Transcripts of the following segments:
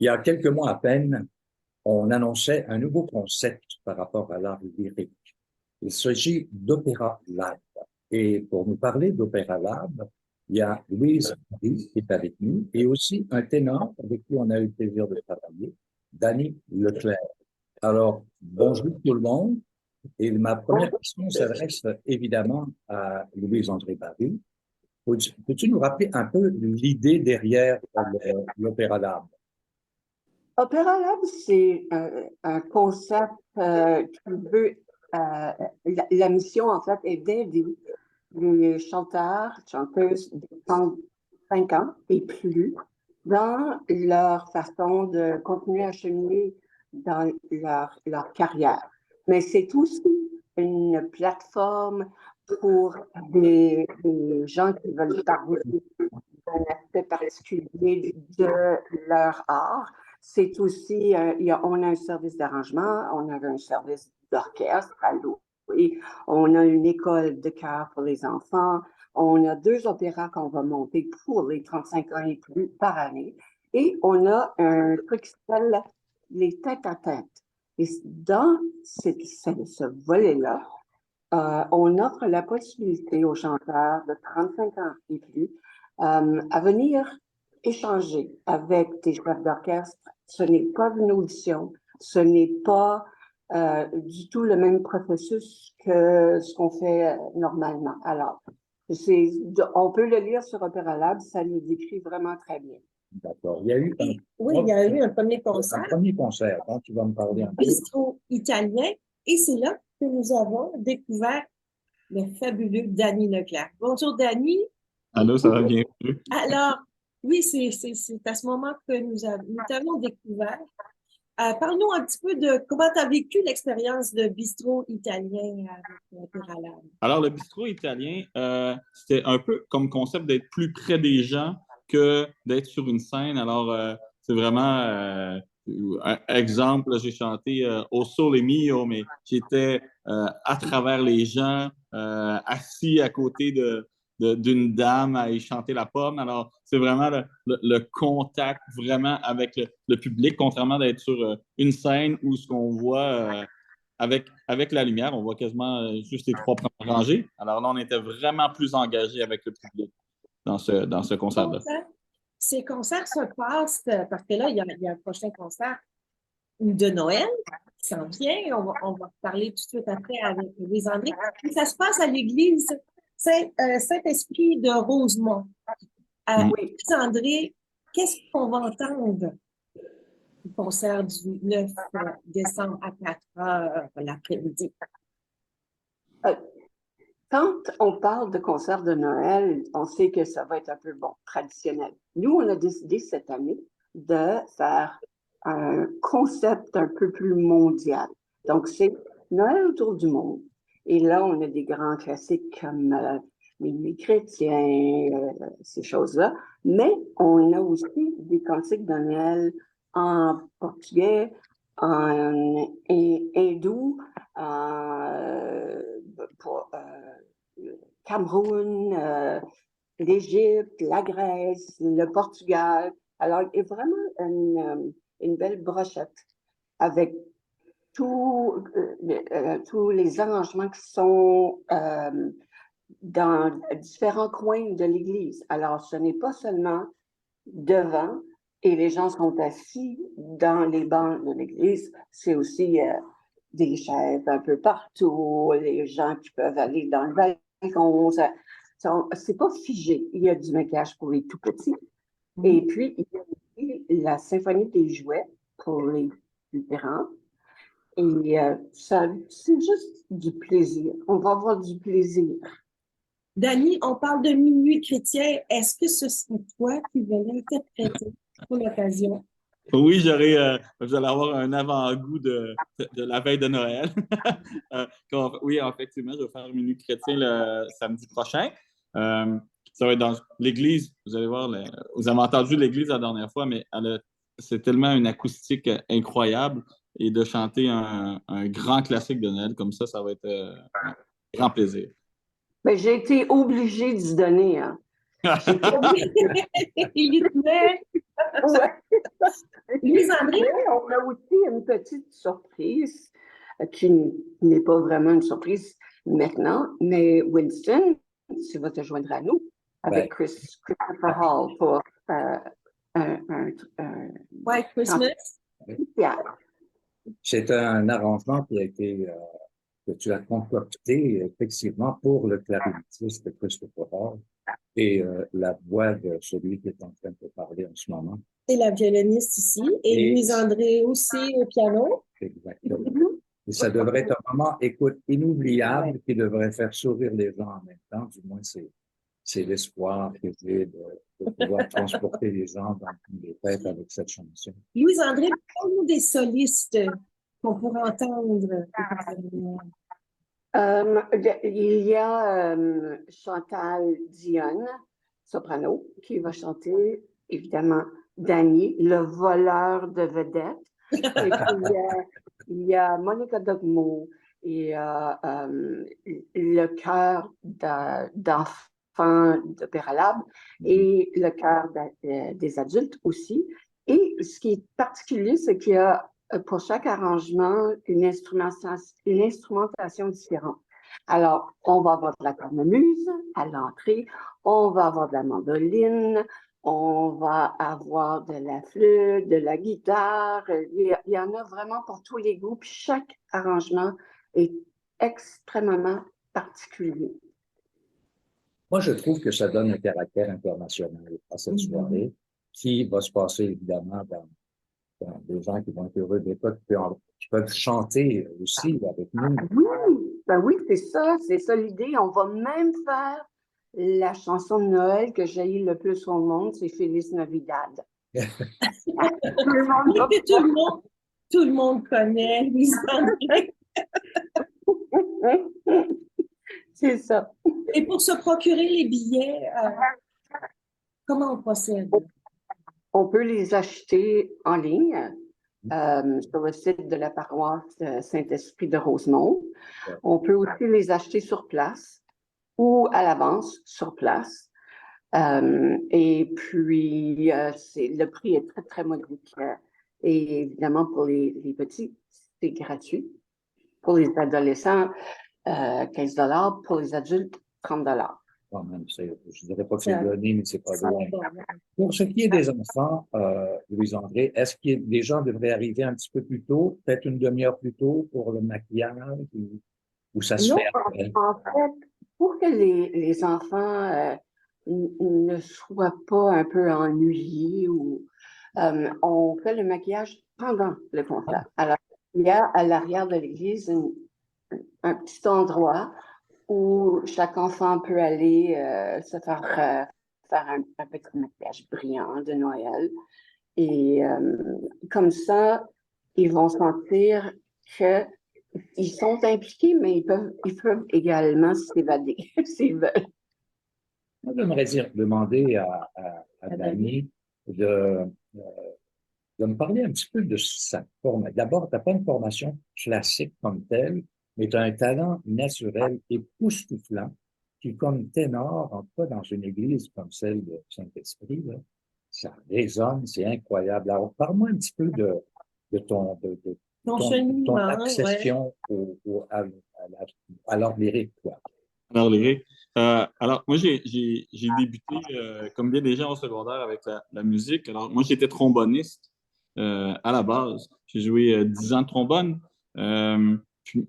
Il y a quelques mois à peine, on annonçait un nouveau concept par rapport à l'art lyrique. Il s'agit d'Opéra Lab. Et pour nous parler d'Opéra Lab, il y a Louise Marie qui est avec nous et aussi un ténor avec qui on a eu le plaisir de travailler, Danny Leclerc. Alors, bonjour tout le monde. Et ma première question s'adresse évidemment à Louise-André Barry. Peux-tu nous rappeler un peu l'idée derrière l'Opéra Lab? Opera Lab, c'est un concept qui veut. La mission, en fait, est d'aider les chanteurs, chanteuses de 35 ans et plus dans leur façon de continuer à cheminer dans leur carrière. Mais c'est aussi une plateforme pour des gens qui veulent parler d'un aspect particulier de leur art. C'est aussi, on a un service d'arrangement, on a un service d'orchestre à louer, on a une école de chœur pour les enfants, on a 2 opéras qu'on va monter pour les 35 ans et plus par année, et on a un truc qui s'appelle les têtes à tête. Et dans ce volet-là, on offre la possibilité aux chanteurs de 35 ans et plus à venir échanger avec des chefs d'orchestre. Ce n'est pas une audition, ce n'est pas du tout le même processus que ce qu'on fait normalement. Alors, on peut le lire sur Opéra Lab, ça le décrit vraiment très bien. D'accord. Il y a eu Oui, il y a eu un premier un concert, premier concert dont tu vas me parler un peu. bistrot italien, et c'est là que nous avons découvert le fabuleux Danny Leclerc. Bonjour Danny. Allô, ça va bien? Alors, oui, c'est à ce moment que nous t'avons découvert. Parle-nous un petit peu de comment tu as vécu l'expérience de bistrot italien avec l'Opéra Lab. Alors, le bistrot italien, c'était un peu comme concept d'être plus près des gens que d'être sur une scène. Alors, c'est vraiment un exemple. Là, j'ai chanté Au Sole Mio, mais j'étais à travers les gens, assis à côté d'une dame à y chanter la pomme. Alors, c'est vraiment le contact vraiment avec le public, contrairement d'être sur une scène où ce qu'on voit avec la lumière, on voit quasiment juste les 3 premières rangées. Alors là, on était vraiment plus engagé avec le public dans ce concert-là. Ces concerts se passent, parce que là, il y a un prochain concert de Noël qui s'en vient. On va parler tout de suite après avec Louise-André. Ça se passe à l'église Saint-Esprit de Rosemont. Louise-André, qu'est-ce qu'on va entendre au concert du 9 décembre à 4 heures l'après-midi? Quand on parle de concert de Noël, on sait que ça va être un peu traditionnel. Nous, on a décidé cette année de faire un concept un peu plus mondial. Donc, c'est Noël autour du monde. Et là, on a des grands classiques comme Minuit chrétien, ces choses-là. Mais on a aussi des cantiques de Noël en portugais, en hindou, pour Cameroun, l'Égypte, la Grèce, le Portugal. Alors, il y a vraiment une belle brochette avec tous les arrangements qui sont dans différents coins de l'Église. Alors, ce n'est pas seulement devant et les gens sont assis dans les bancs de l'Église, c'est aussi des chaises un peu partout, les gens qui peuvent aller dans le balcon. C'est pas figé. Il y a du maquillage pour les tout petits. Et puis, il y a aussi la symphonie des jouets pour les plus grands. Et c'est juste du plaisir. On va avoir du plaisir. Danny, on parle de Minuit chrétien. Est-ce que ce serait toi qui vas l'interpréter pour l'occasion? Oui, vous allez avoir un avant-goût de la veille de Noël. Oui, effectivement, je vais faire Minuit chrétien le samedi prochain. Ça va être dans l'église. Vous allez voir, vous avez entendu l'église la dernière fois, mais c'est tellement une acoustique incroyable. Et de chanter un grand classique de Noël comme ça va être un grand plaisir. Mais j'ai été obligée d'y donner. Hein. Il y tenait. Ouais. Louise-André? On a aussi une petite surprise qui n'est pas vraiment une surprise maintenant, mais Winston, tu vas te joindre à nous avec Christopher Hall pour un White Christmas. théâtre. C'est un arrangement qui a été, que tu as concocté effectivement pour le clarinettiste Christopher Hall et la voix de celui qui est en train de parler en ce moment. Et la violoniste ici. Et Louise-André aussi au piano. Exactement. Et ça devrait être un moment, écoute, inoubliable qui devrait faire sourire les gens en même temps. Du moins, c'est l'espoir que j'ai de pouvoir transporter les gens dans les fêtes avec cette chanson. Louise-André, parle-nous des solistes qu'on pourrait entendre. Il y a Chantal Dionne, soprano, qui va chanter, évidemment, Danny, le voleur de vedettes. Et puis, il y a Monica Dogmo et le chœur d'enfants d'Opéra Lab et le chœur des adultes aussi. Et ce qui est particulier, c'est qu'il y a pour chaque arrangement une instrumentation différente. Alors, on va avoir de la cornemuse à l'entrée, on va avoir de la mandoline, on va avoir de la flûte, de la guitare. Il y en a vraiment pour tous les goûts. Puis chaque arrangement est extrêmement particulier. Moi, je trouve que ça donne un caractère international à cette soirée qui va se passer évidemment dans des gens qui vont être heureux d'époque, qui peuvent chanter aussi avec nous. Oui, c'est ça l'idée. On va même faire la chanson de Noël que j'ai le plus au monde, c'est Feliz Navidad. Tout le monde connaît Louise-André. C'est ça. Et pour se procurer les billets, comment on procède? On peut les acheter en ligne sur le site de la paroisse Saint-Esprit de Rosemont. On peut aussi les acheter sur place ou à l'avance sur place. Et puis, le prix est très, très modique. Et évidemment, pour les petits, c'est gratuit. Pour les adolescents, 15 $. Pour les adultes, 30 $. Quand même, je ne dirais pas que c'est donné, mais c'est pas loin. Pour ce qui est des enfants, Louise-André, est-ce que les gens devraient arriver un petit peu plus tôt, peut-être une demi-heure plus tôt pour le maquillage ou ça se fait après? En fait, pour que les enfants ne soient pas un peu ennuyés, on fait le maquillage pendant le concert. Alors, il y a à l'arrière de l'église un petit endroit où chaque enfant peut aller se faire un petit maquillage brillant de Noël. Et comme ça, ils vont sentir qu'ils sont impliqués, mais ils peuvent également s'évader s'ils veulent. Moi, j'aimerais demander à Dani de me parler un petit peu de sa forme. D'abord, tu n'as pas une formation classique comme telle, mais tu as un talent naturel époustouflant qui, comme ténor, en tout cas dans une église comme celle de Saint-Esprit, là, ça résonne, c'est incroyable. Alors, parle-moi un petit peu de ton accession à l'art lyrique, quoi. Alors, lyrique. Alors, moi, j'ai débuté, comme bien des gens au secondaire, avec la musique. Alors, moi, j'étais tromboniste à la base. J'ai joué 10 ans de trombone.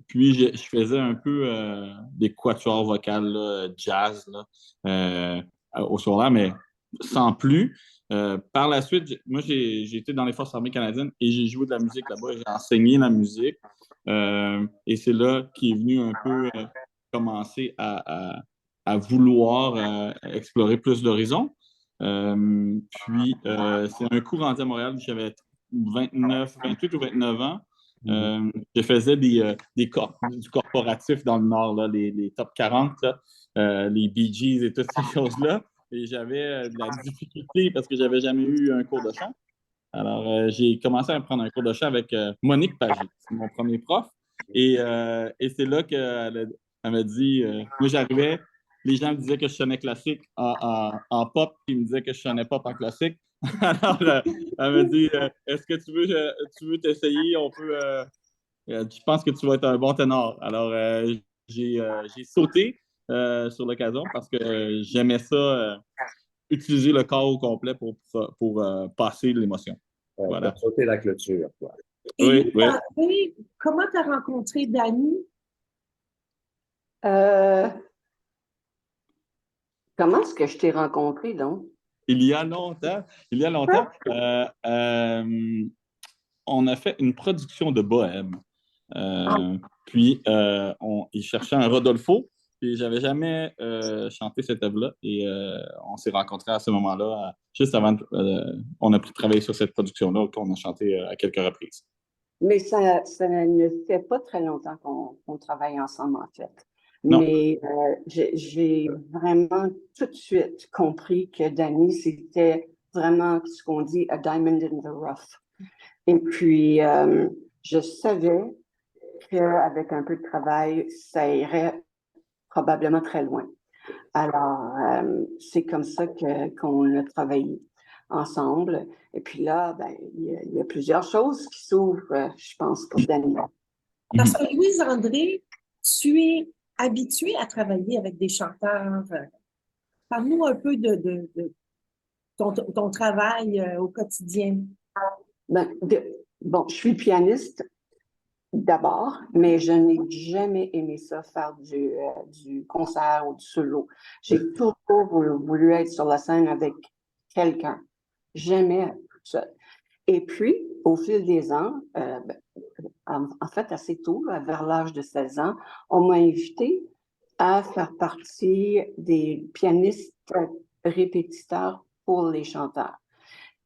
Puis je faisais un peu des quatuors vocales, là, jazz, là, au secondaire, mais sans plus. Par la suite, moi, j'ai été dans les Forces armées canadiennes et j'ai joué de la musique là-bas. J'ai enseigné la musique. Et c'est là qu'est venu un peu commencer à vouloir explorer plus d'horizons. Puis, c'est un coup rendu à Montréal, j'avais 28 ou 29 ans. Je faisais du corporatif dans le Nord, là, les top 40, là, les Bee Gees et toutes ces choses-là. Et j'avais de la difficulté parce que j'avais jamais eu un cours de chant. Alors, j'ai commencé à prendre un cours de chant avec Monique Pagé, c'est mon premier prof. Et c'est là qu'elle m'a dit, moi j'arrivais, les gens me disaient que je sonnais classique en pop, puis ils me disaient que je sonnais pop en classique. Alors, elle m'a dit, est-ce que tu veux t'essayer? On peut, je pense que tu vas être un bon ténor. Alors, j'ai sauté sur l'occasion parce que j'aimais ça, utiliser le corps au complet pour passer l'émotion. T'as Voilà. sauté la clôture, quoi. Et Oui, oui. André, comment tu as rencontré Dani? Euh, Comment est-ce que je t'ai rencontré, donc? Il y a longtemps, on a fait une production de Bohème. Puis, il cherchait un Rodolfo, puis j'avais jamais chanté cette œuvre-là. Et on s'est rencontrés à ce moment-là, juste avant, on a pu travailler sur cette production-là, qu'on a chanté à quelques reprises. Mais ça ne fait pas très longtemps qu'on travaille ensemble, en fait. Non. Mais j'ai vraiment tout de suite compris que Dani, c'était vraiment ce qu'on dit a diamond in the rough. Et puis, je savais qu'avec un peu de travail, ça irait probablement très loin. Alors, c'est comme ça qu'on a travaillé ensemble. Et puis là, ben, il y a plusieurs choses qui s'ouvrent, je pense, pour Daniel. Parce que Louise-André, tu es habituée à travailler avec des chanteurs. Parle-nous un peu de ton travail au quotidien. Ben, bon, je suis pianiste d'abord, mais je n'ai jamais aimé ça, faire du concert ou du solo. J'ai toujours voulu être sur la scène avec quelqu'un. Jamais tout seul. Et puis, au fil des ans, en fait, assez tôt, vers l'âge de 16 ans, on m'a invité à faire partie des pianistes répétiteurs pour les chanteurs.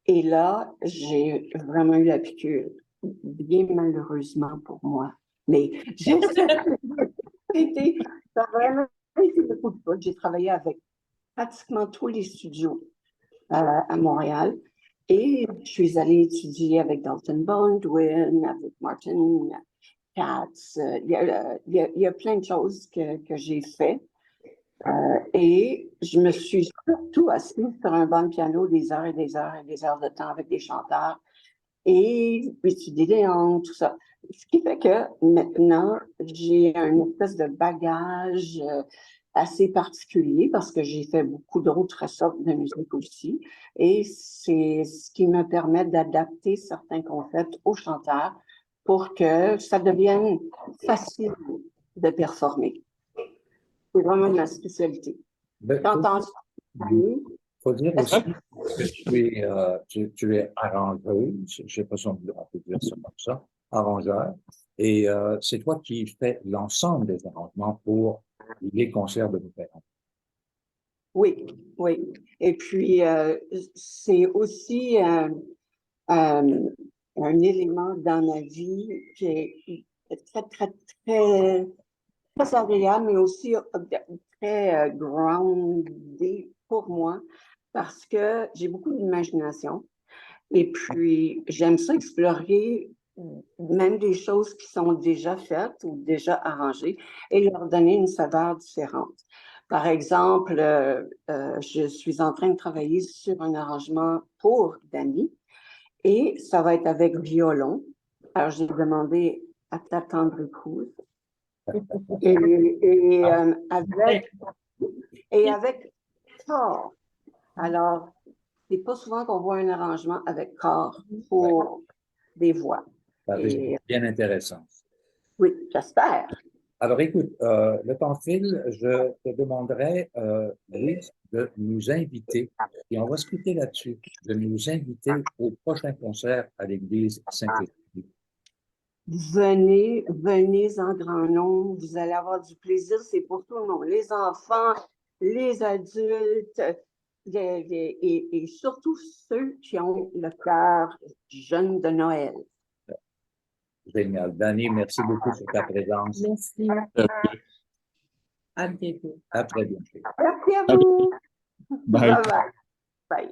Et là, j'ai vraiment eu la piqûre, bien malheureusement pour moi. Mais ça a vraiment été beaucoup de fun. J'ai travaillé avec pratiquement tous les studios à Montréal. Et je suis allée étudier avec Dalton Baldwin, avec Martin Katz. Il y a plein de choses que j'ai fait. Et je me suis surtout assise sur un banc de piano des heures et des heures et des heures de temps avec des chanteurs et étudier des langues, tout ça. Ce qui fait que maintenant, j'ai une espèce de bagage assez particulier parce que j'ai fait beaucoup d'autres sortes de musique aussi. Et c'est ce qui me permet d'adapter certains concepts aux chanteurs pour que ça devienne facile de performer. C'est vraiment ma spécialité. Ben, faut dire aussi que tu es arrangeuse, je ne sais pas si on peut dire ça comme ça, arrangeur, et c'est toi qui fais l'ensemble des arrangements pour les concerts de l'opéra. Oui, oui. Et puis, c'est aussi un élément dans ma vie qui est très, très, très, très agréable, mais aussi très groundé pour moi, parce que j'ai beaucoup d'imagination. Et puis, j'aime ça explorer même des choses qui sont déjà faites ou déjà arrangées et leur donner une saveur différente. Par exemple, je suis en train de travailler sur un arrangement pour Dani et ça va être avec violon. Alors, j'ai demandé à t'attendre écoute. Avec corps. Alors, c'est pas souvent qu'on voit un arrangement avec corps pour des voix. Ça risque bien intéressant. Oui, j'espère. Alors, écoute, le temps file, je te demanderai, Louise, de nous inviter, et on va se quitter là-dessus, de nous inviter au prochain concert à l'église Saint-Esprit. Venez en grand nombre, vous allez avoir du plaisir, c'est pour tout le monde, les enfants, les adultes, et surtout ceux qui ont le cœur jeune de Noël. Génial. Dani, merci beaucoup pour ta présence. Merci. À bientôt. À très bientôt. Merci à vous. Bye. Bye bye. Bye.